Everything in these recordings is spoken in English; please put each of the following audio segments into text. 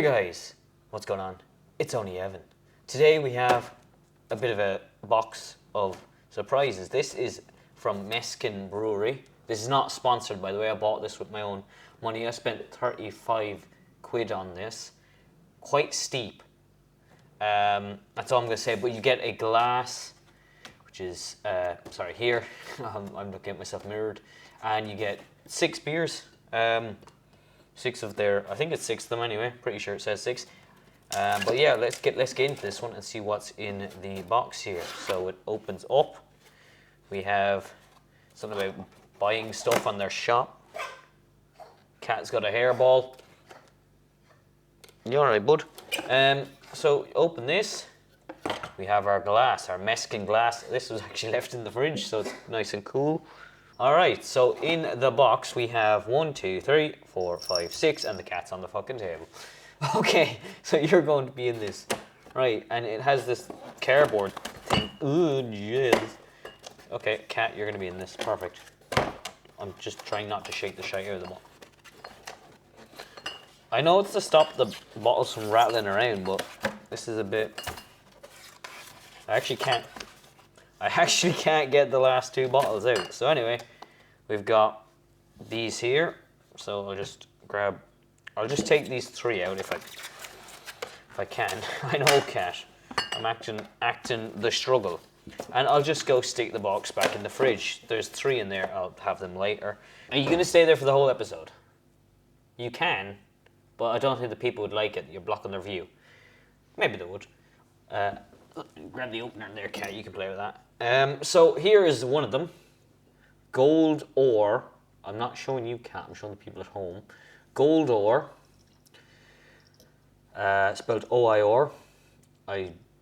there guys, what's going on? It's only Evan. Today we have a bit of a box of surprises. This is from Mescan Brewery. This is not sponsored, by the way. I bought this with my own money. I spent 35 quid on this. Quite steep. That's all I'm going to say, but you get a glass, which is, sorry, here. I'm looking at myself mirrored. And you get 6 beers. 6 of their, I think it's 6 of them anyway. Pretty sure it says 6. But yeah, let's get into this one and see what's in the box here. So it opens up. We have something about buying stuff on their shop. Cat's got a hairball. You alright, bud? So open this. We have our glass, our Mescan glass. This was actually left in the fridge, so it's nice and cool. Alright, so in the box we have 1, 2, 3, 4, 5, 6, and the cat's on the fucking table. Okay, so you're going to be in this. Right, and it has this cardboard thing. Ooh, jizz. Okay, cat, you're going to be in this. Perfect. I'm just trying not to shake the shit out of the bottle. I know it's to stop the bottles from rattling around, but this is a bit... I actually can't get the last 2 bottles out. So anyway, we've got these here. So I'll just take these 3 out if I can. I know, cat. I'm acting the struggle. And I'll just go stick the box back in the fridge. There's 3 in there. I'll have them later. Are you going to stay there for the whole episode? You can, but I don't think the people would like it. You're blocking their view. Maybe they would. Grab the opener there, cat. You can play with that. So here is one of them. Gold ore. I'm not showing you, cat. I'm showing the people at home. Gold ore. Spelled O-I-R.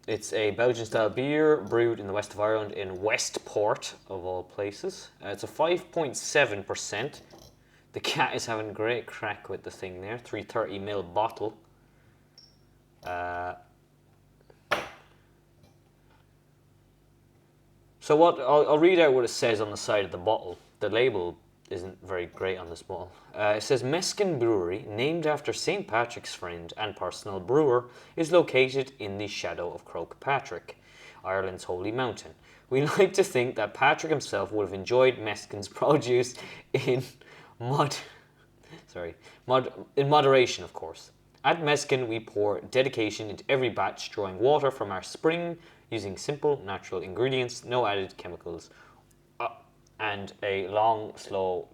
It's a Belgian-style beer brewed in the west of Ireland in Westport, of all places. It's a 5.7%. The cat is having great crack with the thing there. 330ml bottle. So I'll read out what it says on the side of the bottle. The label isn't very great on this bottle. It says, Mescan Brewery, named after St. Patrick's friend and personal brewer, is located in the shadow of Croagh Patrick, Ireland's holy mountain. We like to think that Patrick himself would have enjoyed Mescan's produce in moderation, of course. At Mescan, we pour dedication into every batch, drawing water from our spring using simple, natural ingredients, no added chemicals, and a long, slow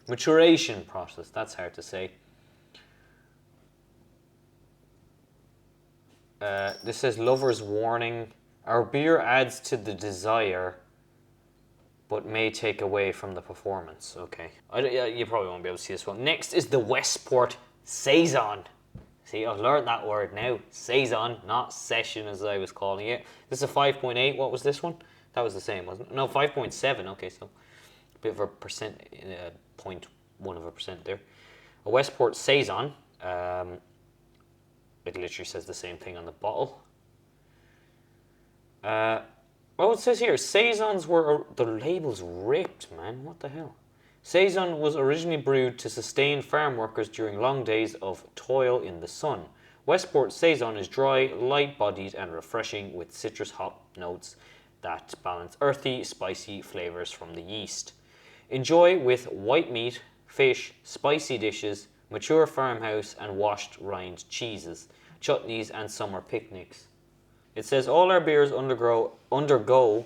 maturation process. That's hard to say. This says, lover's warning. Our beer adds to the desire, but may take away from the performance. Okay. You probably won't be able to see this one. Next is the Westport Saison. See, I've learned that word now. Saison, not session as I was calling it. This is a 5.8. What was this one? That was the same, wasn't it? No, 5.7. Okay, so a bit of a percent, 0.1% there. A Westport Saison. It literally says the same thing on the bottle. Well, it says here, Saisons were... The label's ripped, man. What the hell? Saison was originally brewed to sustain farm workers during long days of toil in the sun. Westport Saison is dry, light-bodied and refreshing with citrus hop notes that balance earthy, spicy flavors from the yeast. Enjoy with white meat, fish, spicy dishes, mature farmhouse and washed rind cheeses, chutneys and summer picnics. It says all our beers undergo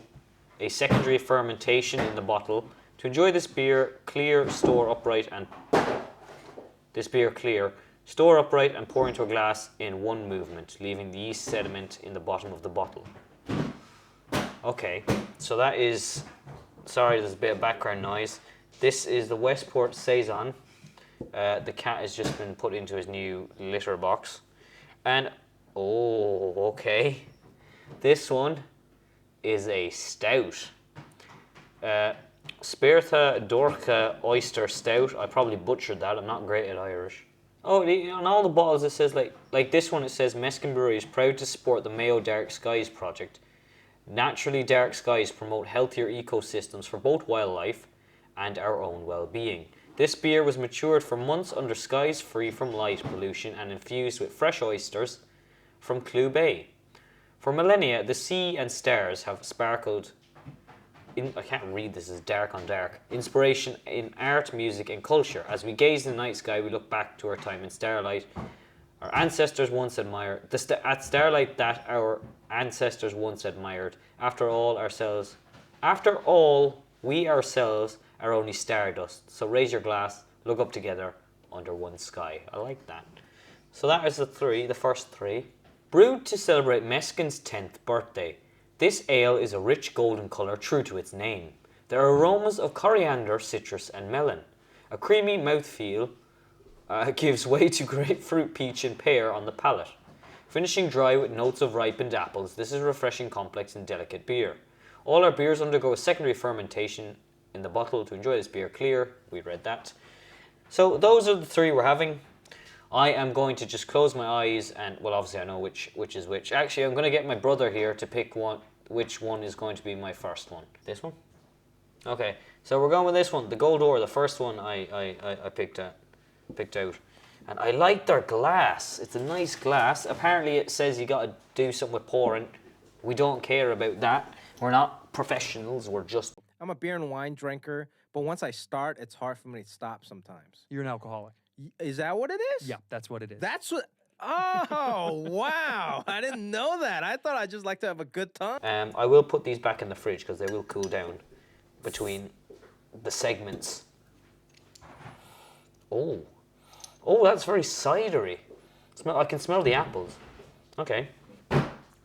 a secondary fermentation in the bottle. To enjoy this beer clear, store upright and pour into a glass in one movement, leaving the yeast sediment in the bottom of the bottle. Okay, so that is, sorry there's a bit of background noise. This is the Westport Saison. The cat has just been put into his new litter box. And, oh, okay. This one is a stout. Sperta Dorca Oyster Stout. I probably butchered that. I'm not great at Irish. Oh, on all the bottles it says, like this one, it says Mescan Brewery is proud to support the Mayo Dark Skies project. Naturally dark skies promote healthier ecosystems for both wildlife and our own well-being. This beer was matured for months under skies free from light pollution and infused with fresh oysters from Clew Bay. For millennia, the sea and stars have sparkled I can't read this, it's dark on dark. Inspiration in art, music, and culture. As we gaze in the night sky, we look back to our time in starlight. Our ancestors once admired at starlight that our ancestors once admired. After all, we ourselves are only stardust. So raise your glass, look up together under one sky. I like that. So that is the first three. Brewed to celebrate Mescan's 10th birthday. This ale is a rich golden colour true to its name. There are aromas of coriander, citrus and melon. A creamy mouthfeel gives way to grapefruit, peach and pear on the palate. Finishing dry with notes of ripened apples, this is a refreshing, complex and delicate beer. All our beers undergo a secondary fermentation in the bottle to enjoy this beer clear. We read that. So those are the three we're having. I am going to just close my eyes and, well, obviously I know which is which. Actually, I'm going to get my brother here to pick which one is going to be my first one. This one? Okay, so we're going with this one, the Gold Ore, the first one I picked out. And I like their glass. It's a nice glass. Apparently it says you got to do something with pouring. We don't care about that. We're not professionals, we're just... I'm a beer and wine drinker, but once I start, it's hard for me to stop sometimes. You're an alcoholic. Is that what it is? Yeah, that's what it is. That's what... Oh, wow. I didn't know that. I thought I just like to have a good time. I will put these back in the fridge because they will cool down between the segments. Oh, that's very cidery. I can smell the apples. Okay.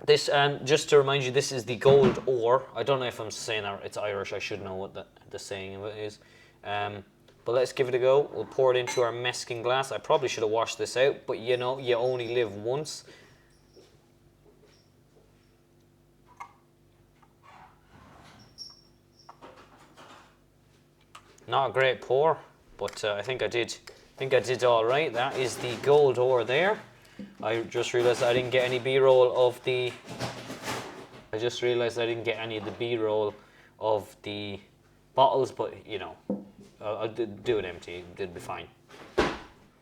This, just to remind you, this is the Gold Ore. I don't know if I'm saying that. It's Irish. I should know what the saying of it is. But let's give it a go. We'll pour it into our Mescan glass. I probably should have washed this out, but you know, you only live once. Not a great pour, but I think I did all right. That is the Gold Ore there. I just realised I didn't get any B-roll of the... bottles, but you know, I'll do it empty. It'll be fine.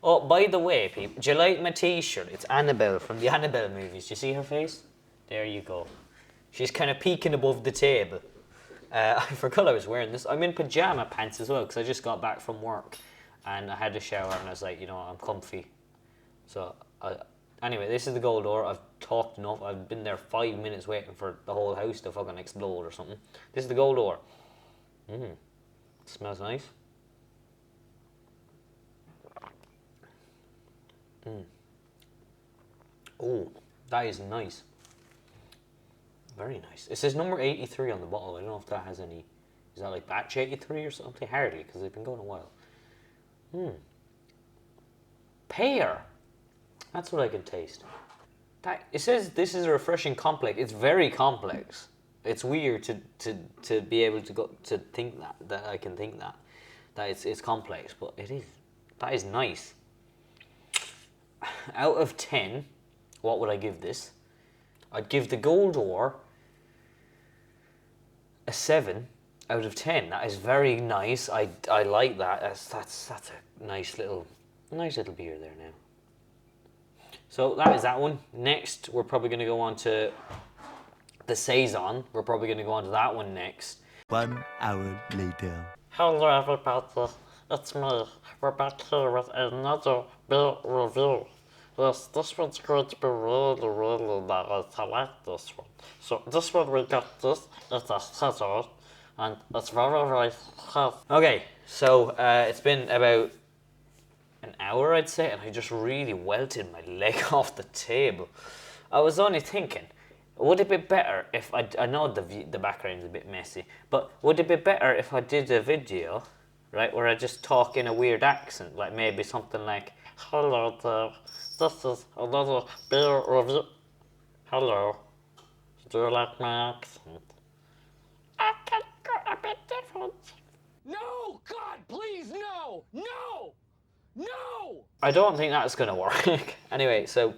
Oh, by the way, people, do you like my t-shirt? It's Annabelle from the Annabelle movies. Do you see her face? There you go. She's kind of peeking above the table. I forgot I was wearing this. I'm in pajama pants as well because I just got back from work and I had a shower and I was like, you know, I'm comfy. So, anyway, this is the Gold Ore. I've talked enough. I've been there 5 minutes waiting for the whole house to fucking explode or something. This is the Gold Ore. Smells nice. Oh, that is nice. Very nice. It says number 83 on the bottle. I don't know if that has any... Is that like batch 83 or something? Hardly, because they've been going a while. Pear. That's what I can taste. It says this is a refreshing complex. It's very complex. It's weird to be able to think that I can think that it's complex, but it is. That is nice. Out of 10, what would I give this? I'd give the Gold Ore a 7 out of 10. That is very nice. I like that. That's a nice little beer there now. So that is that one. Next, we're probably going to go on to the Saison. We're probably going to go on to that one next. 1 hour later. Hello everybody, it's me. We're back here with another beer review. Yes, this one's going to be really, really nice. I like this one. So this one we got this, it's a scissor, and it's very, very healthy. Okay, so it's been about an hour, I'd say, and I just really welted my leg off the table. I was only thinking, would it be better if I know the background is a bit messy, but would it be better if I did a video, right, where I just talk in a weird accent, like maybe something like, hello there, this is another beer review. Hello, do you like my accent? I can go a bit different. No! God, please, no! No! No! I don't think that's going to work. Anyway, so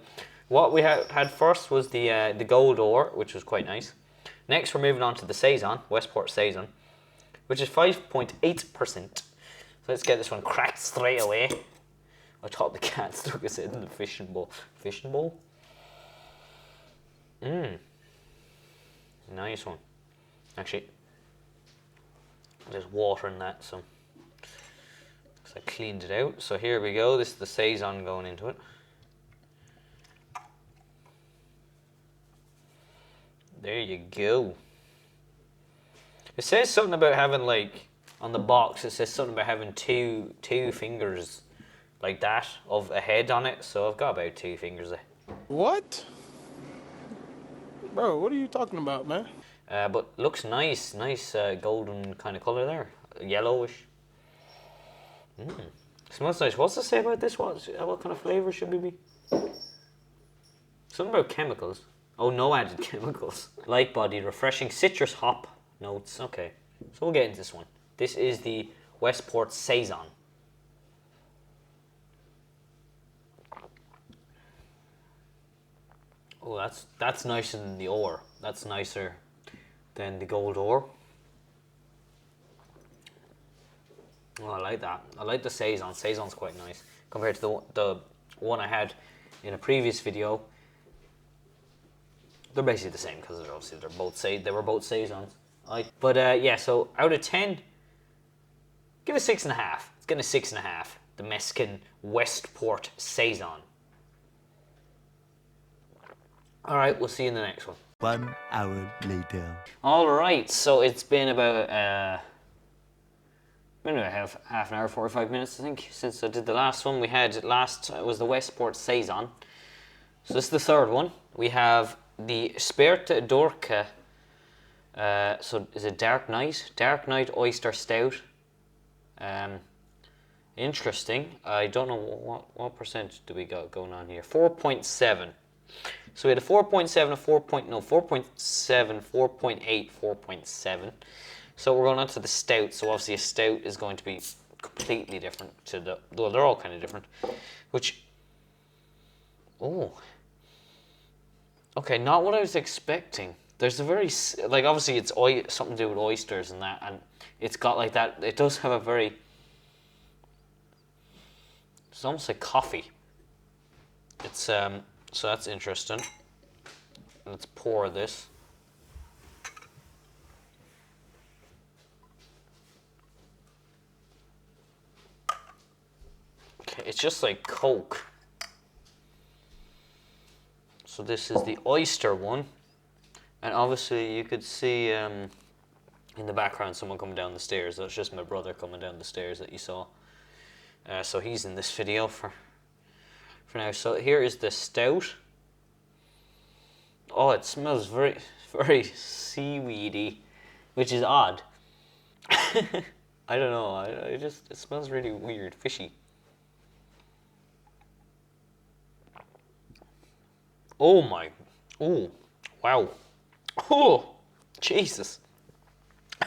what we had first was the Gold Ore, which was quite nice. Next, we're moving on to the Saison, Westport Saison, which is 5.8%. Let's get this one cracked straight away. I thought the cat stuck his head in the fishing bowl. Fishing bowl? Nice one. Actually, there's water in that, so I cleaned it out. So here we go. This is the Saison going into it. There you go. It says something about having, like, on the box, it says something about having two fingers like that of a head on it. So I've got about 2 fingers there. What? Bro, what are you talking about, man? But looks nice, golden kind of color there, yellowish. Smells nice. What's it say about this? What kind of flavor should it be? Something about chemicals. Oh, no added chemicals. Light body, refreshing citrus hop notes. Okay, so we'll get into this one. This is the Westport Saison. Oh, that's nicer than the ore. That's nicer than the gold ore. Oh, I like that. I like the Saison. Saison's quite nice compared to the one I had in a previous video. They're basically the same because obviously they were both Saisons. But yeah, so out of 10, give it 6.5. It's getting a 6.5. The Mescan Westport Saison. All right, we'll see you in the next one. 1 hour later. All right, so it's been about half an hour, 45 minutes, I think, since I did the last one. We had was the Westport Saison. So this is the third one. We have the Sperta Dorca. So is it Dark Night? Dark Night Oyster Stout. Interesting. I don't know what percent do we got going on here. 4.7. So we had a 4.7, a 4.7, 4.8, 4.7. So we're going on to the stout. So obviously a stout is going to be completely different to well, they're all kind of different. Which, oh, okay, not what I was expecting. There's a very, like, obviously it's something to do with oysters and that, and it's got like that. It does have a very, it's almost like coffee. It's so that's interesting. Let's pour this. Okay, it's just like Coke. So this is the oyster one. And obviously you could see in the background someone coming down the stairs. That's just my brother coming down the stairs that you saw. So he's in this video for now. So here is the stout. Oh, it smells very, very seaweedy, which is odd. I don't know. It smells really weird, fishy. Oh my! Oh, wow! Oh, Jesus!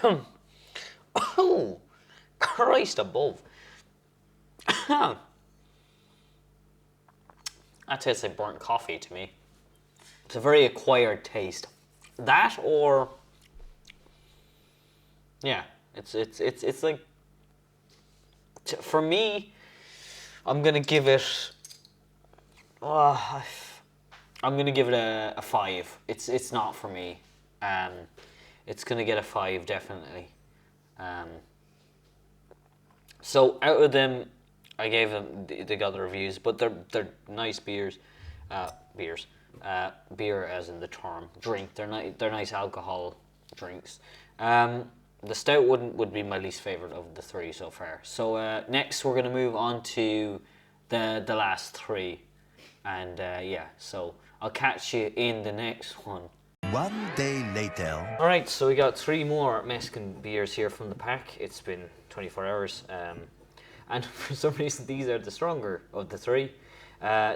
Oh, Christ above! That tastes like burnt coffee to me. It's a very acquired taste. That or, yeah, it's like, for me, I'm gonna give it. I'm gonna give it a 5. It's not for me. It's gonna get a 5 definitely. So out of them, I gave them, they got the reviews, but they're nice beers, beer as in the term, drink. They're nice alcohol drinks. The stout would be my least favorite of the 3 so far. So next we're gonna move on to the last 3, and yeah. So I'll catch you in the next one. 1 day later. All right, so we got 3 more Mescan beers here from the pack. It's been 24 hours. And for some reason, these are the stronger of the 3.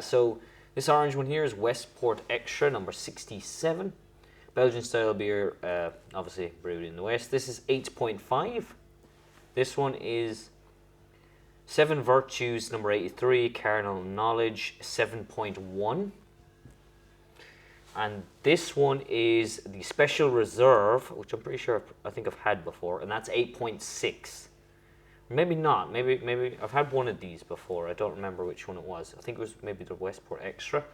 So this orange one here is Westport Extra, number 67. Belgian-style beer, obviously brewed in the West. This is 8.5. This one is 7 Virtues, number 83. Carnal Knowledge, 7.1. And this one is the Special Reserve, which I'm pretty sure I think I've had before, and that's 8.6. Maybe not. Maybe I've had one of these before. I don't remember which one it was. I think it was maybe the Westport Extra.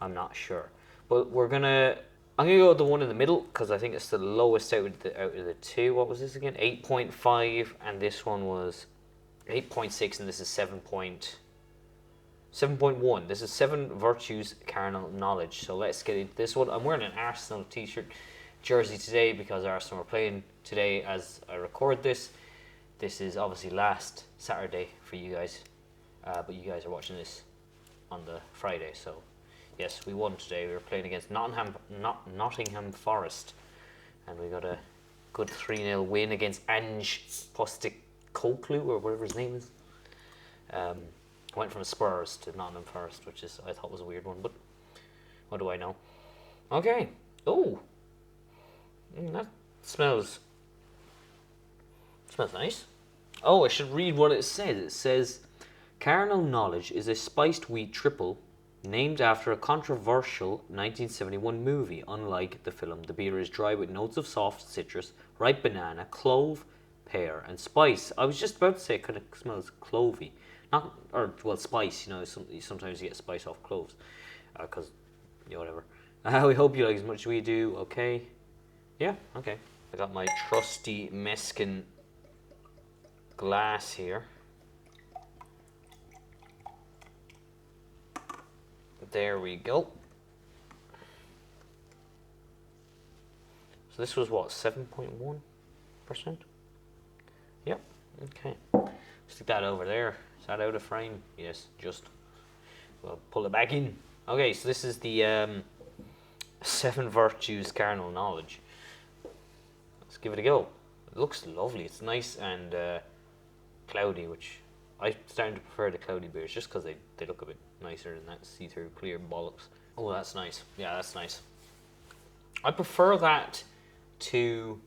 I'm not sure. But I'm gonna go with the one in the middle because I think it's the lowest out of the two. What was this again? 8.5, and this one was 8.6, and this is 7.1. This is 7 virtues carnal knowledge. So let's get into this one. I'm wearing an Arsenal t-shirt jersey today because Arsenal are playing today as I record this. This is obviously last Saturday for you guys, but you guys are watching this on the Friday. So yes, we won today. We were playing against Nottingham Forest, and we got a good 3-0 win against Ange Postecoglou, or whatever his name is. Went from Spurs to Nottingham Forest, which is I thought was a weird one, but what do I know? Okay. Oh, that smells nice. Oh, I should read what it says. It says, "Carnal Knowledge is a spiced wheat triple named after a controversial 1971 movie. Unlike the film, the beer is dry with notes of soft citrus, ripe banana, clove, pear, and spice." I was just about to say it kind of smells clovey. Spice, you know, sometimes you get spice off cloves. Because, whatever. We hope you like as much as we do, okay? Yeah, okay. I got my trusty Mescan glass here. There we go. So this was what, 7.1%? Yep, okay. Stick that over there. Is that out of frame? Yes, just. Well, pull it back in. Okay, so this is the 7 virtues carnal knowledge. Let's give it a go. It looks lovely. It's nice and cloudy, which I'm starting to prefer the cloudy beers just because they look a bit nicer than that see-through clear bollocks. Oh, that's nice. Yeah, that's nice. I prefer that to,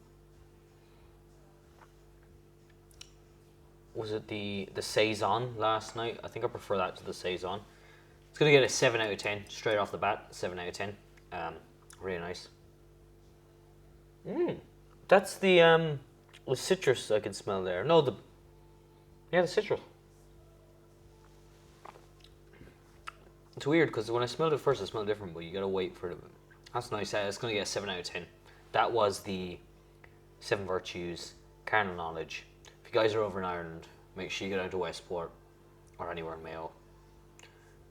was it the Saison last night? I think I prefer that to the Saison. It's going to get a 7 out of 10 straight off the bat. 7 out of 10. Really nice. That's the citrus I can smell there. No, the citrus. It's weird because when I smelled it first, it smelled different, but you gotta wait for it. That's nice. It's gonna get a 7 out of 10. That was the 7 virtues carnal knowledge. If you guys are over in Ireland, make sure you get out to Westport or anywhere in Mayo.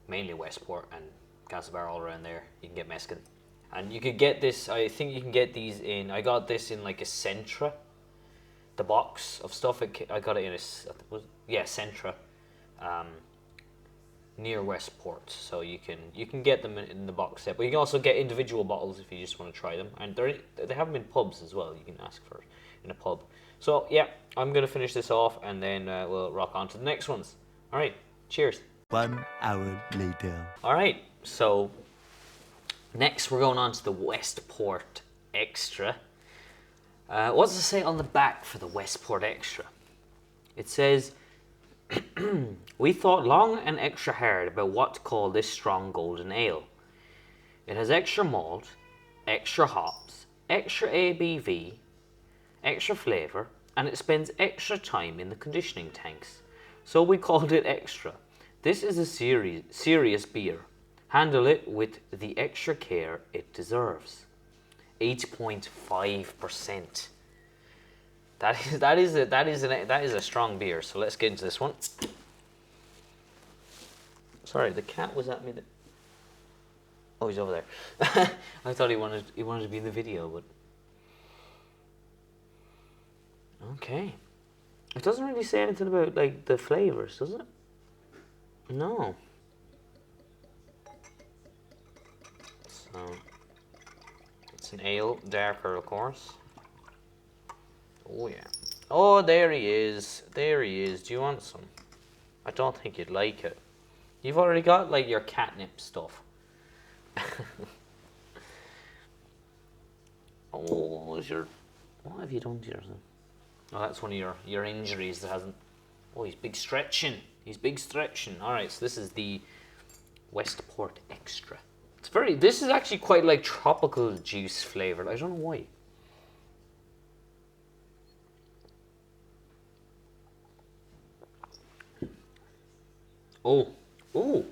Mainly Westport and Castlebar, all around there. You can get Mescan. And you could get this, I think you can get these in, I got this in like a Centra. The box of stuff, I got it in a Centra. Near Westport. So you can get them in the box set. But you can also get individual bottles if you just want to try them. And they have them in pubs as well. You can ask for it in a pub. So yeah, I'm going to finish this off and then we'll rock on to the next ones. Alright, cheers. 1 hour later. Alright, so next we're going on to the Westport Extra. What does it say on the back for the Westport Extra? It says, "We thought long and extra hard about what to call this strong golden ale. It has extra malt, extra hops, extra ABV, extra flavour, and it spends extra time in the conditioning tanks. So we called it Extra. This is a serious beer. Handle it with the extra care it deserves." 8.5%. That is a strong beer. So let's get into this one. Sorry, the cat was at me. Oh, he's over there. I thought he wanted to be in the video, but okay. It doesn't really say anything about like the flavors, does it? No. So it's an ale, darker, of course. Oh yeah. Oh, there he is. There he is. Do you want some? I don't think you'd like it. You've already got like your catnip stuff. Oh, what have you done to yourself? Oh, that's one of your injuries that hasn't. Oh, he's big stretching. He's big stretching. All right, so this is the Westport Extra. This is actually quite like tropical juice flavored. I don't know why. Oh, ooh,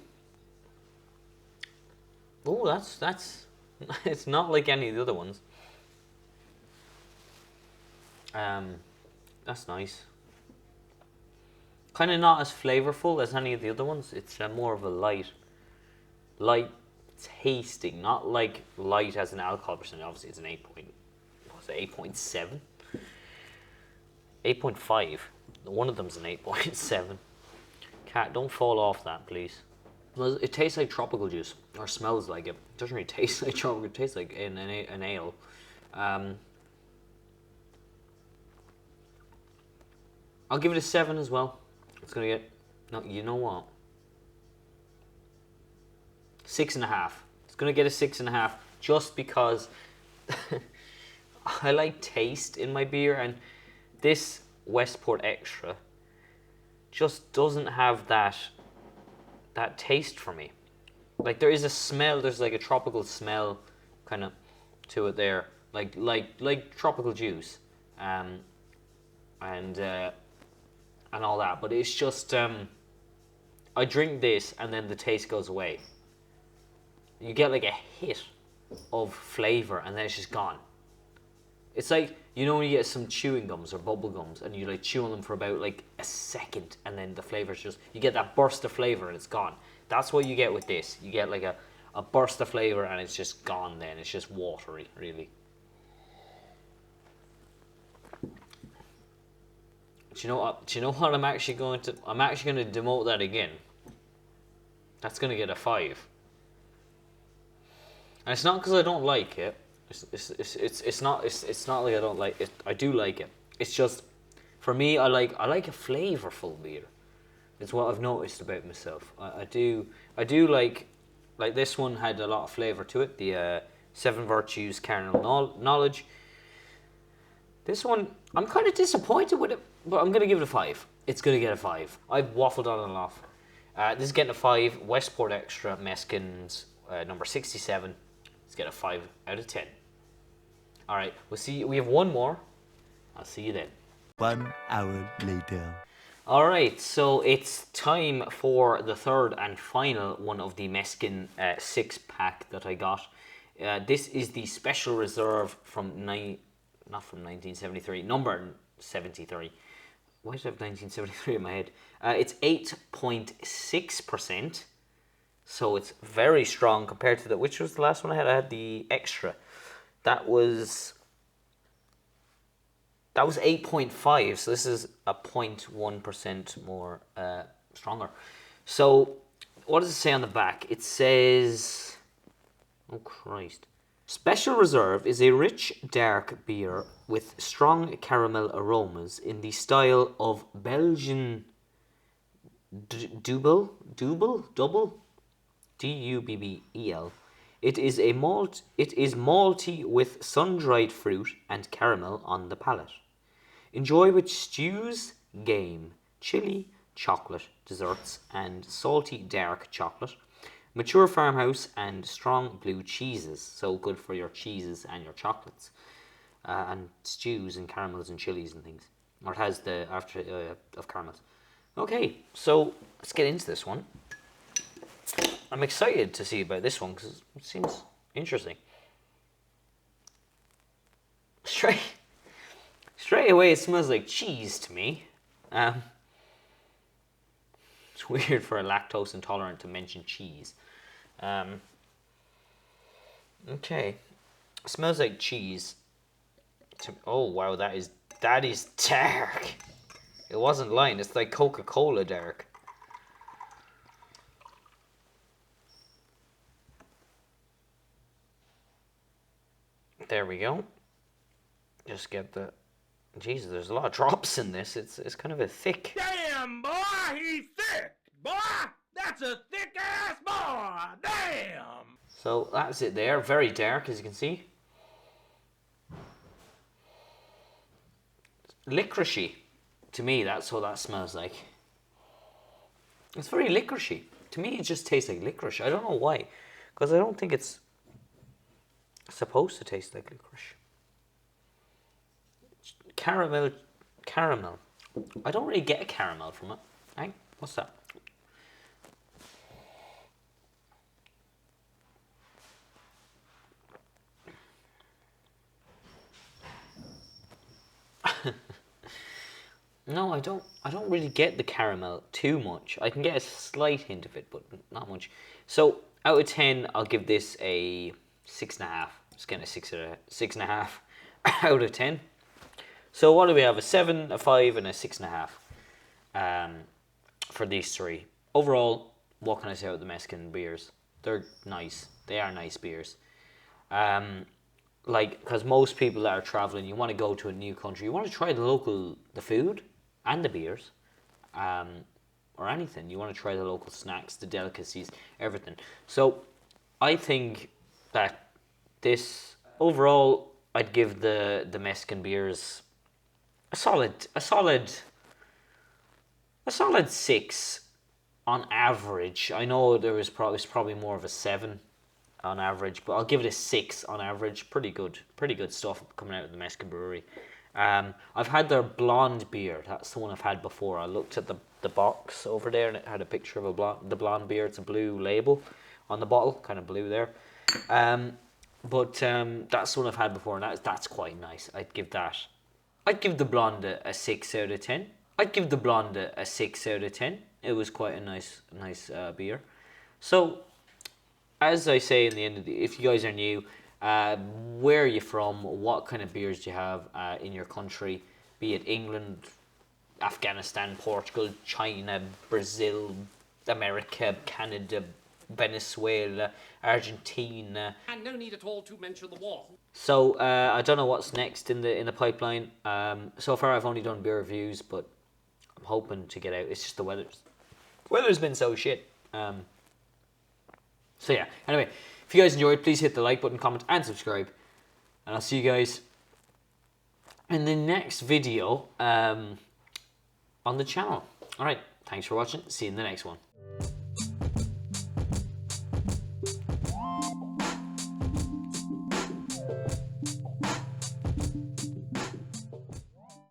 ooh. That's. It's not like any of the other ones. That's nice. Kind of not as flavorful as any of the other ones. It's more of a light tasting, not like light as an alcohol percent. Obviously, it's an 8.7, 8.5. One of them's an 8.7. Cat, don't fall off that, please. Well, it tastes like tropical juice, or smells like it. It doesn't really taste like tropical. It tastes like an ale. I'll give it a 7 as well. It's gonna get. No, you know what? 6.5. It's gonna get a 6.5 just because I like taste in my beer, and this Westport Extra just doesn't have that taste for me. Like there is a smell. There's like a tropical smell, kind of, to it there, like tropical juice, and all that. But it's just I drink this and then the taste goes away. You get like a hit of flavor and then it's just gone. It's like, you know when you get some chewing gums or bubble gums and you like chew on them for about like a second and then the flavor's just, you get that burst of flavor and it's gone. That's what you get with this. You get like a burst of flavor and it's just gone then. It's just watery, really. Do you know what I'm actually going to demote that again. That's going to get a 5. And it's not because I don't like it. It's not like I don't like it. I do like it. It's just, for me, I like a flavorful beer. It's what I've noticed about myself. I do like this one had a lot of flavor to it. The 7 Virtues Carnal Knowledge. This one, I'm kind of disappointed with it, but I'm going to give it a 5. It's going to get a 5. I've waffled on and off. This is getting a 5. Westport Extra Mescans, number 67. Let's get a 5 out of 10. All right, we'll see. We have one more. I'll see you then. 1 hour later. All right, so it's time for the third and final one of the Mescan 6-pack that I got. This is the Special Reserve from not from 1973, number 73. Why did I have 1973 in my head? It's 8.6%, so it's very strong compared to which was the last one I had? I had the Extra. That was 8.5, so this is a 0.1% more stronger. So what does it say on the back? It says, oh Christ. Special Reserve is a rich, dark beer with strong caramel aromas in the style of Belgian Double, Dubbel. It is malty with sun-dried fruit and caramel on the palate. Enjoy with stews, game, chili, chocolate, desserts, and salty dark chocolate. Mature farmhouse and strong blue cheeses, so good for your cheeses and your chocolates, and stews and caramels and chilies and things. Or it has the after of caramels. Okay, so let's get into this one. I'm excited to see about this one because it seems interesting. Straight away, it smells like cheese to me. It's weird for a lactose intolerant to mention cheese. Okay, it smells like cheese. Oh wow, that is dark. It wasn't lying. It's like Coca-Cola dark. There we go. Just get the. Jesus, there's a lot of drops in this. It's kind of a thick. Damn, boy, he's thick. Boy, that's a thick ass boy. Damn. So that's it there. Very dark, as you can see. Licoricey. To me, that's what that smells like. It's very licoricey. To me, it just tastes like licorice. I don't know why. Because I don't think it's supposed to taste like licorice. Caramel. I don't really get a caramel from it. Hey, what's that? No, I don't. I don't really get the caramel too much. I can get a slight hint of it, but not much. So out of 10, I'll give this a 6.5. It's getting a 6.5 out of 10. So what do we have? A 7, a 5, and a 6.5 for these three. Overall, what can I say about the Mescan beers? They're nice. They are nice beers. Like, because most people that are traveling, you want to go to a new country, you want to try the food and the beers, or anything. You want to try the local snacks, the delicacies, everything. So I think that this overall, I'd give the Mescan beers a solid 6 on average. I know it's probably more of a 7 on average, but I'll give it a 6 on average. Pretty good stuff coming out of the Mescan Brewery. I've had their blonde beer. That's the one I've had before. I looked at the box over there, and it had a picture of the blonde beer. It's a blue label on the bottle, kind of blue there. But that's the one I've had before, and that's quite nice. I'd give the blonde a 6 out of 10. I'd give the blonde a 6 out of 10. It was quite a nice beer. So, as I say in the end of if you guys are new, where are you from? What kind of beers do you have in your country? Be it England, Afghanistan, Portugal, China, Brazil, America, Canada, Venezuela, Argentina. And no need at all to mention the war. So I don't know what's next in the pipeline. So far I've only done beer reviews, but I'm hoping to get out. It's just the weather's been so shit. So yeah, anyway, if you guys enjoyed, please hit the like button, comment, and subscribe. And I'll see you guys in the next video on the channel. Alright, thanks for watching. See you in the next one.